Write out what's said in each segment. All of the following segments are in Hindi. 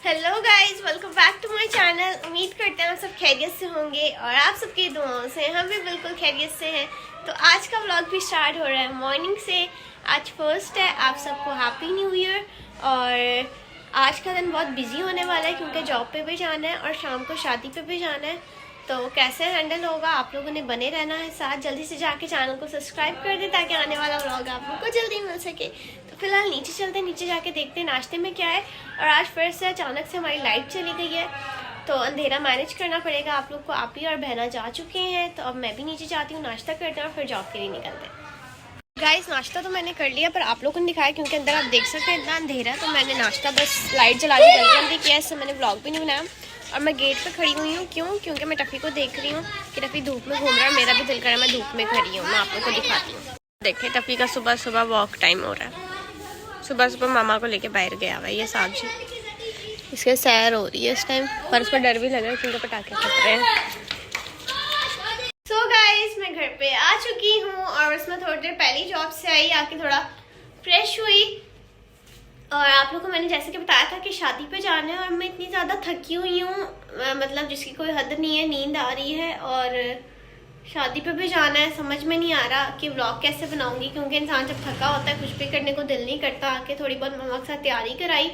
Hello guys, welcome back to my channel. उम्मीद करते हैं आप सब खैरियत से होंगे और आप सबकी दुआओं से हम भी बिल्कुल खैरियत से हैं। तो आज का व्लॉग भी स्टार्ट हो रहा है मॉर्निंग से। आज फर्स्ट है, आप सबको हैप्पी न्यू ईयर। और आज का दिन बहुत बिजी होने वाला है क्योंकि जॉब पे भी जाना है और शाम को शादी पे भी जाना है। तो कैसे हैंडल होगा, आप लोगों ने बने रहना है साथ। जल्दी से जाके चैनल को सब्सक्राइब कर दें ताकि आने वाला व्लॉग आप लोग को जल्दी मिल सके। तो फिलहाल नीचे चलते हैं, नीचे जाके देखते हैं नाश्ते में क्या है। और आज फिर से अचानक से हमारी लाइट चली गई है तो अंधेरा मैनेज करना पड़ेगा आप लोग को। आप ही और बहना जा चुके हैं तो अब मैं भी नीचे जाती हूँ, नाश्ता करते हैं और फिर जॉब के लिए निकलते हैं। गाइस, नाश्ता तो मैंने कर लिया पर आप लोगों को दिखाया क्योंकि अंदर आप देख सकते हैं इतना अंधेरा। तो मैंने नाश्ता बस लाइट जला के जल्दी किया, इससे मैंने व्लॉग भी नहीं बनाया। और मैं गेट पे खड़ी हुई हूँ, क्योंकि मैं टफ़ी को देख रही हूँ कि टफ़ी धूप में घूम रहा है। मेरा भी दिल कर रहा है मैं धूप में खड़ी हूँ। मैं आप लोग को दिखाती हूँ। देखें, टफ़ी का सुबह सुबह वॉक टाइम हो रहा है। सुबह सुबह मामा को लेके बाहर गया हुआ है ये साहब जी। इसके सैर हो रही है इस टाइम, पर उसको डर भी लग रहा है क्योंकि पटाखे फट रहे हैं। सो गाइस, मैं घर पे आ चुकी हूँ और उसमें थोड़ी देर पहले जॉब से आई, आके थोड़ा फ्रेश हुई। और आप लोगों को मैंने जैसे कि बताया था कि शादी पे जाना है और मैं इतनी ज़्यादा थकी हुई हूँ, मतलब जिसकी कोई हद नहीं है। नींद आ रही है और शादी पे भी जाना है। समझ में नहीं आ रहा कि व्लॉग कैसे बनाऊंगी क्योंकि इंसान जब थका होता है कुछ भी करने को दिल नहीं करता। आके थोड़ी बहुत मम्मा के साथ तैयारी कराई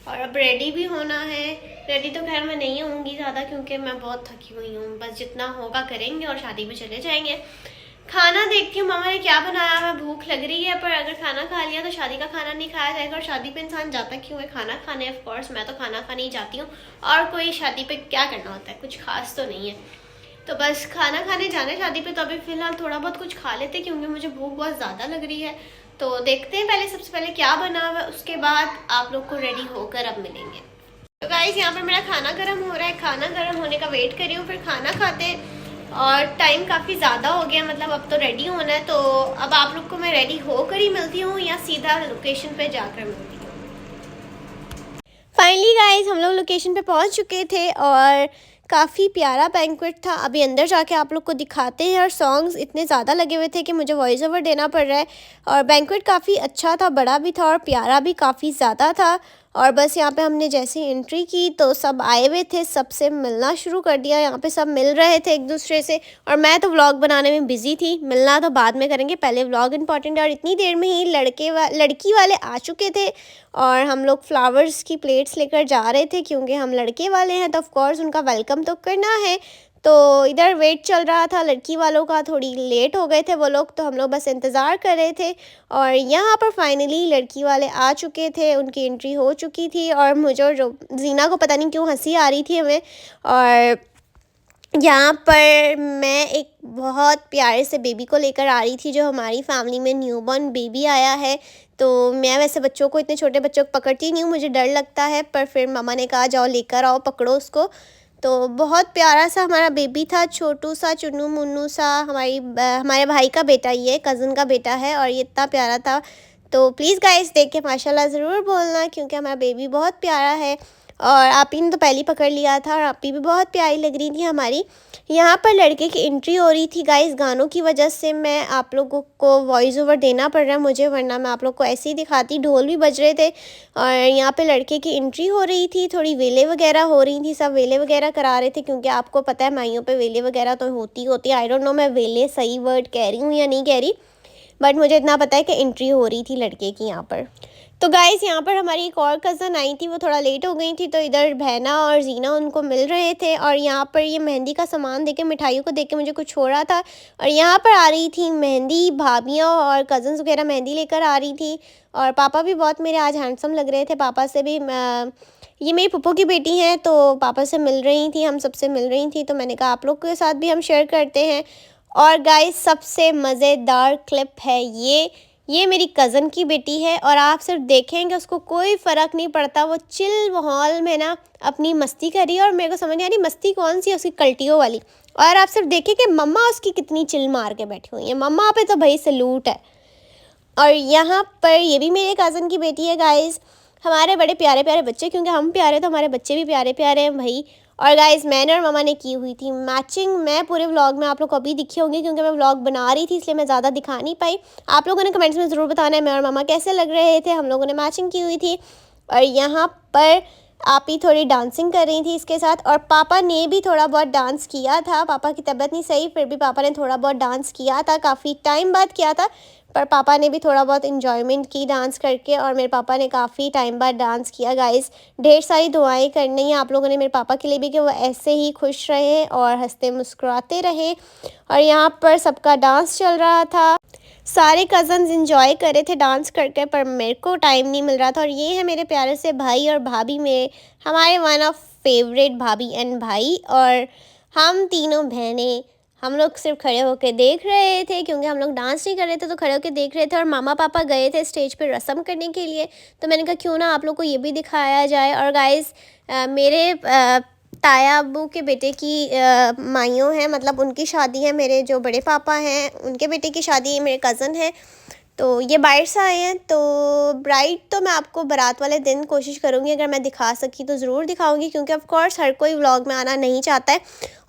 और अब रेडी भी होना है। रेडी तो खैर मैं नहीं होंगी ज़्यादा क्योंकि मैं बहुत थकी हुई हूँ। बस जितना होगा करेंगे और शादी में चले जाएंगे। खाना देखती हूँ मामा ने क्या बनाया है, भूख लग रही है। पर अगर खाना खा लिया तो शादी का खाना नहीं खाया जाएगा। और शादी पे इंसान जाता क्यों है? खाना खाने। ऑफ कोर्स मैं तो खाना खाने ही जाती हूँ। और कोई शादी पे क्या करना होता है, कुछ खास तो नहीं है। तो बस खाना खाने जाना है शादी पे। तो अभी फिलहाल थोड़ा बहुत कुछ खा लेते क्योंकि मुझे भूख बहुत ज़्यादा लग रही है। तो देखते हैं पहले, सबसे पहले क्या बना हुआ है, उसके बाद आप लोग को रेडी होकर अब मिलेंगे। तो गाइस, यहाँ पर मेरा खाना गर्म हो रहा है। खाना गर्म होने का वेट कर रही हूँ, फिर खाना खाते हैं। और टाइम काफ़ी ज़्यादा हो गया, मतलब अब तो रेडी होना है। तो अब आप लोग को मैं रेडी होकर ही मिलती हूँ या सीधा लोकेशन पे जाकर मिलती हूँ। फाइनली गाइस, हम लोग लोकेशन पे पहुँच चुके थे और काफ़ी प्यारा बैंक्वेट था। अभी अंदर जाके आप लोग को दिखाते हैं। और सॉन्ग्स इतने ज़्यादा लगे हुए थे कि मुझे वॉइस ओवर देना पड़ रहा है। और बैंक्वेट काफ़ी अच्छा था, बड़ा भी था और प्यारा भी काफ़ी ज़्यादा था। और बस यहाँ पे हमने जैसे एंट्री की तो सब आए हुए थे, सबसे मिलना शुरू कर दिया। यहाँ पे सब मिल रहे थे एक दूसरे से। और मैं तो व्लॉग बनाने में बिज़ी थी, मिलना तो बाद में करेंगे, पहले व्लॉग इंपॉर्टेंट है। और इतनी देर में ही लड़की वाले आ चुके थे और हम लोग फ्लावर्स की प्लेट्स लेकर जा रहे थे क्योंकि हम लड़के वाले हैं तो ऑफ कोर्स उनका वेलकम तो करना है। तो इधर वेट चल रहा था लड़की वालों का, थोड़ी लेट हो गए थे वो लोग तो हम लोग बस इंतज़ार कर रहे थे। और यहाँ पर फाइनली लड़की वाले आ चुके थे, उनकी एंट्री हो चुकी थी। और मुझे और जीना को पता नहीं क्यों हंसी आ रही थी हमें। और यहाँ पर मैं एक बहुत प्यारे से बेबी को लेकर आ रही थी जो हमारी फैमिली में न्यूबॉर्न बेबी आया है। तो मैं वैसे बच्चों को, इतने छोटे बच्चों को पकड़ती नहीं हूँ, मुझे डर लगता है। पर फिर मामा ने कहा जाओ लेकर आओ, पकड़ो उसको। तो बहुत प्यारा सा हमारा बेबी था, छोटू सा, चुन्नू मुन्नू सा। हमारे भाई का बेटा, ये कज़न का बेटा है और ये इतना प्यारा था। तो प्लीज़ गाइस देख के माशाल्लाह ज़रूर बोलना क्योंकि हमारा बेबी बहुत प्यारा है। और आपी ने तो पहले ही पकड़ लिया था और आपी भी बहुत प्यारी लग रही थी हमारी। यहाँ पर लड़के की एंट्री हो रही थी गाइस। गानों की वजह से मैं आप लोगों को वॉइस ओवर देना पड़ रहा है मुझे, वरना मैं आप लोग को ऐसे ही दिखाती। ढोल भी बज रहे थे और यहाँ पे लड़के की एंट्री हो रही थी, थोड़ी वेले वगैरह हो रही थी, सब वेले वगैरह करा रहे थे क्योंकि आपको पता है माइयों पे वेले वगैरह तो होती। आई डोंट नो मैं वेले सही वर्ड कह रही हूँ या नहीं कह रही, बट मुझे इतना पता है कि एंट्री हो रही थी लड़के की यहाँ पर। तो गाइस, यहाँ पर हमारी एक और कज़न आई थी, वो थोड़ा लेट हो गई थी तो इधर बहना और जीना उनको मिल रहे थे। और यहाँ पर ये मेहंदी का सामान देके, मिठाइयों को देख के मुझे कुछ हो रहा था। और यहाँ पर आ रही थी मेहंदी, भाभियाँ और कज़न्स वगैरह मेहंदी लेकर आ रही थी। और पापा भी बहुत मेरे आज हैंडसम लग रहे थे। पापा से भी ये मेरी फूफो की बेटी हैं तो पापा से मिल रही थी, हम सबसे मिल रही थी। तो मैंने कहा आप लोग के साथ भी हम शेयर करते हैं। और गाइस, सबसे मज़ेदार क्लिप है ये मेरी कज़न की बेटी है और आप सिर्फ देखेंगे उसको कोई फ़र्क नहीं पड़ता। वो चिल माहौल में ना अपनी मस्ती कर रही है और मेरे को समझ नहीं आ रही मस्ती कौन सी है उसकी, कल्टियों वाली। और आप सिर्फ देखें कि मम्मा उसकी कितनी चिल मार के बैठी हुई है। मम्मा पे तो भाई सलूट है। और यहाँ पर ये भी मेरे कज़न की बेटी है गाइस। हमारे बड़े प्यारे प्यारे बच्चे, क्योंकि हम प्यारे तो हमारे बच्चे भी प्यारे प्यारे हैं भाई। और गाइस, मैंने और मम्मा ने की हुई थी मैचिंग। मैं पूरे व्लॉग में आप लोग को अभी दिखी होंगी क्योंकि मैं व्लॉग बना रही थी इसलिए मैं ज़्यादा दिखा नहीं पाई। आप लोगों ने कमेंट्स में ज़रूर बताना है मैं और मम्मा कैसे लग रहे थे। हम लोगों ने मैचिंग की हुई थी। और यहाँ पर आप ही थोड़ी डांसिंग कर रही थी इसके साथ, और पापा ने भी थोड़ा बहुत डांस किया था। पापा की तबीयत नहीं सही, फिर भी पापा ने थोड़ा बहुत डांस किया था, काफ़ी टाइम बाद किया था, पर पापा ने भी थोड़ा बहुत इन्जॉयमेंट की डांस करके, और मेरे पापा ने काफ़ी टाइम बाद डांस किया गाइस। ढेर सारी दुआएं करनी है आप लोगों ने मेरे पापा के लिए भी, कि वो ऐसे ही खुश रहें और हंसते मुस्कुराते रहें। और यहाँ पर सबका डांस चल रहा था, सारे कज़न्स इंजॉय कर रहे थे डांस करके, पर मेरे को टाइम नहीं मिल रहा था। और ये है मेरे प्यारे से भाई और भाभी, में हमारे वन ऑफ फेवरेट भाभी एंड भाई, और हम तीनों बहनें, हम लोग सिर्फ खड़े होकर देख रहे थे, क्योंकि हम लोग डांस नहीं कर रहे थे तो खड़े होकर देख रहे थे। और मामा पापा गए थे स्टेज पे रस्म करने के लिए, तो मैंने कहा क्यों ना आप लोग को ये भी दिखाया जाए। और गाइस मेरे ताया अब्बू के बेटे की माइयों हैं, मतलब उनकी शादी है, मेरे जो बड़े पापा हैं उनके बेटे की शादी है, मेरे कज़न है, तो ये बाहर से आए हैं। तो ब्राइड तो मैं आपको बारात वाले दिन कोशिश करूँगी, अगर मैं दिखा सकी तो ज़रूर दिखाऊंगी, क्योंकि ऑफ कोर्स हर कोई व्लॉग में आना नहीं चाहता है।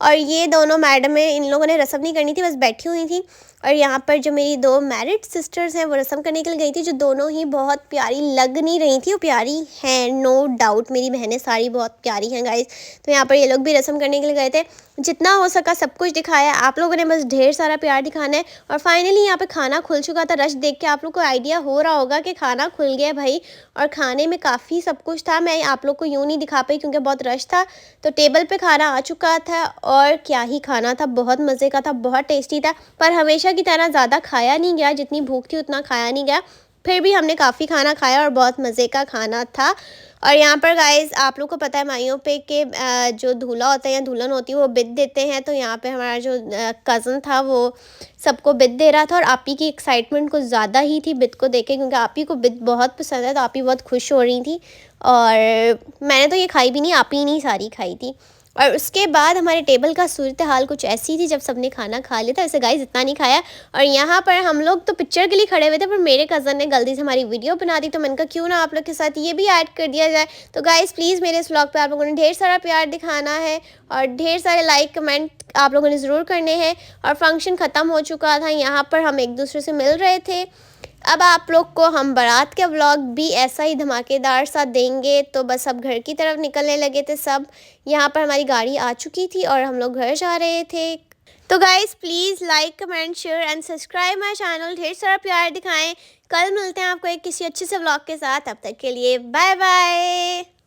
और ये दोनों मैडम है, इन लोगों ने रस्म नहीं करनी थी, बस बैठी हुई थी। और यहाँ पर जो मेरी दो मैरिड सिस्टर्स हैं वो रस्म करने के लिए गई थी, जो दोनों ही बहुत प्यारी लग नहीं रही थी, वो प्यारी हैं नो डाउट, मेरी बहनें सारी बहुत प्यारी हैं गाइस। तो यहाँ पर ये लोग भी रस्म करने के लिए गए थे, जितना हो सका सब कुछ दिखाया आप लोगों ने, बस ढेर सारा प्यार दिखाना है। और फाइनली यहाँ पे खाना खुल चुका था, रश देख के आप लोग को आइडिया हो रहा होगा कि खाना खुल गया भाई। और खाने में काफ़ी सब कुछ था, मैं आप लोग को यूँ नहीं दिखा पाई क्योंकि बहुत रश था। तो टेबल पे खाना आ चुका था, और क्या ही खाना था, बहुत मज़े का था, बहुत टेस्टी था। पर हमेशा की तरह ज़्यादा खाया नहीं गया, जितनी भूख थी उतना खाया नहीं गया, फिर भी हमने काफ़ी खाना खाया और बहुत मज़े का खाना था। और यहाँ पर गाइस आप लोग को पता है माइयों पे के जो दूल्हा होता है या दुल्हन होती है वो बिद देते हैं, तो यहाँ पे हमारा जो कज़न था वो सबको बिद दे रहा था। और आपी की एक्साइटमेंट कुछ ज़्यादा ही थी बिद को देखे, क्योंकि आपी को बिद बहुत पसंद है, तो आपी बहुत खुश हो रही थी। और मैंने तो ये खाई भी नहीं, आपी नहीं सारी खाई थी। और उसके बाद हमारे टेबल का सूरत हाल कुछ ऐसी थी, जब सबने खाना खा लिया था, ऐसे गाइस इतना नहीं खाया। और यहाँ पर हम लोग तो पिक्चर के लिए खड़े हुए थे, पर मेरे कज़न ने गलती से हमारी वीडियो बना दी, तो मैंने कहा क्यों ना आप लोग के साथ ये भी ऐड कर दिया जाए। तो गाइस प्लीज़ मेरे इस व्लॉग पे आप लोगों ने ढेर सारा प्यार दिखाना है, और ढेर सारे लाइक कमेंट आप लोगों ने ज़रूर करने हैं। और फंक्शन ख़त्म हो चुका था, यहाँ पर हम एक दूसरे से मिल रहे थे। अब आप लोग को हम बारात के व्लॉग भी ऐसा ही धमाकेदार सा देंगे। तो बस अब घर की तरफ निकलने लगे थे सब, यहाँ पर हमारी गाड़ी आ चुकी थी और हम लोग घर जा रहे थे। तो guys please like comment share and subscribe my channel, ढेर सारा प्यार दिखाएं। कल मिलते हैं आपको एक किसी अच्छे से व्लॉग के साथ, तब तक के लिए बाय बाय।